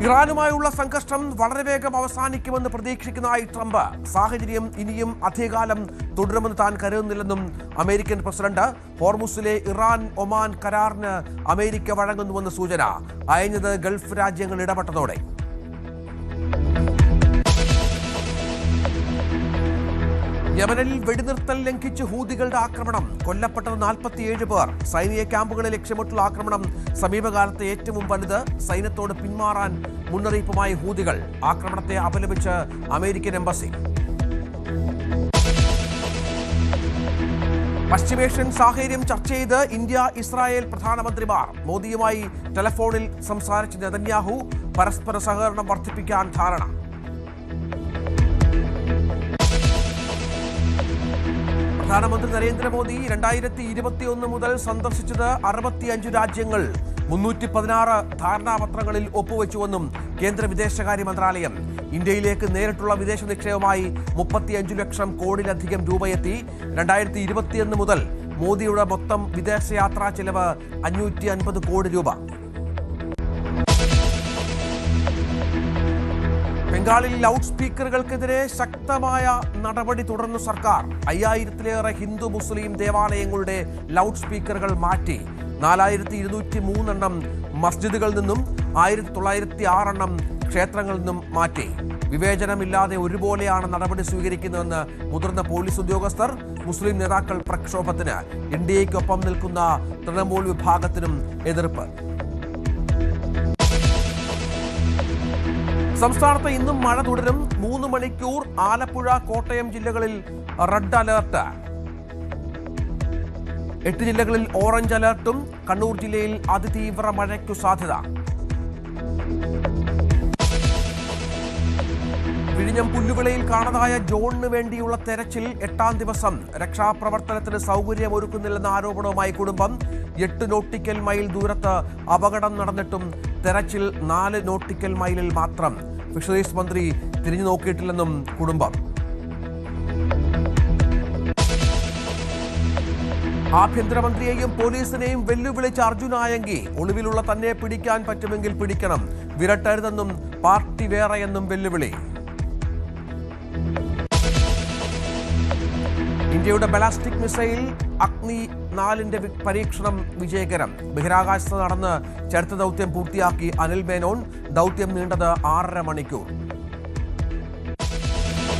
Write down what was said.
ഇറാനുമായുള്ള സംഘർഷം വളരെ വേഗം അവസാനിക്കുമെന്ന് പ്രതീക്ഷിക്കുന്നതായി ട്രംപ്. സാഹചര്യം ഇനിയും അധികകാലം തുടരുമെന്ന് താൻ കരുതുന്നില്ലെന്നും അമേരിക്കൻ പ്രസിഡന്റ്. ഹോർമുസിലെ ഇറാൻ ഒമാൻ കരാറിന് അമേരിക്ക വഴങ്ങുന്നുവെന്ന് സൂചന. അയഞ്ഞത് ഗൾഫ് രാജ്യങ്ങൾ ഇടപെട്ടതോടെ. യമനിൽ വെടിനിർത്തൽ ലംഘിച്ച് ഹൂതികളുടെ ആക്രമണം. കൊല്ലപ്പെട്ടത് 47 പേർ. സൈനിക ക്യാമ്പുകളെ ലക്ഷ്യമിട്ടുള്ള ആക്രമണം സമീപകാലത്തെ ഏറ്റവും വലുത്. സൈന്യത്തോട് പിന്മാറാൻ മുന്നറിയിപ്പുമായി ഹൂതികൾ. ആക്രമണത്തെ അപലപിച്ച് അമേരിക്കൻ എംബസി. പശ്ചിമേഷ്യൻ സാഹചര്യം ചർച്ച ചെയ്ത് ഇന്ത്യ ഇസ്രായേൽ പ്രധാനമന്ത്രിമാർ. മോദിയുമായി ടെലിഫോണിൽ സംസാരിച്ച നെതന്യാഹു. പരസ്പര സഹകരണം വർദ്ധിപ്പിക്കാൻ ധാരണ. പ്രധാനമന്ത്രി നരേന്ദ്രമോദി 2021 മുതൽ സന്ദർശിച്ചത് 65 രാജ്യങ്ങൾ. 316 ധാരണാപത്രങ്ങളിൽ ഒപ്പുവെച്ചുവെന്നും കേന്ദ്ര വിദേശകാര്യ മന്ത്രാലയം. ഇന്ത്യയിലേക്ക് നേരിട്ടുള്ള വിദേശ നിക്ഷേപമായി 35 ലക്ഷം കോടിയിലധികം രൂപയെത്തി. 2021 മുതൽ മോദിയുടെ മൊത്തം വിദേശയാത്രാ ചെലവ് 550 കോടി രൂപ. ബംഗാളിൽ ലൗഡ് സ്പീക്കറുകൾക്കെതിരെ ശക്തമായ നടപടി തുടർന്നു സർക്കാർ. 5000-ലേറെ ഹിന്ദു മുസ്ലിം ദേവാലയങ്ങളുടെ ലൗഡ് സ്പീക്കറുകൾ മാറ്റി. 4203 എണ്ണം മസ്ജിദുകളിൽ നിന്നും 1906 എണ്ണം ക്ഷേത്രങ്ങളിൽ നിന്നും മാറ്റി. വിവേചനമില്ലാതെ ഒരുപോലെയാണ് നടപടി സ്വീകരിക്കുന്നതെന്ന് മുതിർന്ന പോലീസ് ഉദ്യോഗസ്ഥർ. മുസ്ലിം നേതാക്കൾ പ്രക്ഷോഭത്തിന്. ഇന്ത്യയ്ക്കൊപ്പം നിൽക്കുന്ന തൃണമൂൽ വിഭാഗത്തിനും എതിർപ്പ്. സംസ്ഥാനത്ത് ഇന്നും മഴ തുടരും. 3 മണിക്കൂർ ആലപ്പുഴ കോട്ടയം ജില്ലകളിൽ റെഡ് അലർട്ട്. 8 ജില്ലകളിൽ ഓറഞ്ച് അലർട്ടും. കണ്ണൂർ ജില്ലയിൽ അതിതീവ്ര മഴയ്ക്കു സാധ്യത. വിഴിഞ്ഞം പുല്ലുവിളയിൽ കാണാതായ ജോണിന് വേണ്ടിയുള്ള തെരച്ചിൽ 8ാം ദിവസം. രക്ഷാപ്രവർത്തനത്തിന് സൗകര്യമൊരുക്കുന്നില്ലെന്ന ആരോപണവുമായി കുടുംബം. 8 നോട്ടിക്കൽ മൈൽ ദൂരത്ത് അപകടം നടന്നിട്ടും തെരച്ചിൽ 4 നോട്ടിക്കൽ മൈലിൽ മാത്രം. ഫിഷറീസ് മന്ത്രി തിരിഞ്ഞു നോക്കിയിട്ടില്ലെന്നും കുടുംബം. ആഭ്യന്തരമന്ത്രിയെയും പോലീസിനെയും വെല്ലുവിളിച്ച അർജുനായങ്കി. ഒളിവിലുള്ള തന്നെ പിടിക്കാൻ പറ്റുമെങ്കിൽ പിടിക്കണം, വിരട്ടരുതെന്നും പാർട്ടി വേറെയെന്നും വെല്ലുവിളി. ഇന്ത്യയുടെ ബാലിസ്റ്റിക് മിസൈൽ അഗ്നി 4ന്റെ പരീക്ഷണം വിജയകരം. ബഹിരാകാശത്ത് നടന്ന് ചരിത്ര ദൗത്യം പൂർത്തിയാക്കി അനിൽ മേനോൻ. ദൗത്യം നീണ്ടത് 6.5 മണിക്കൂർ.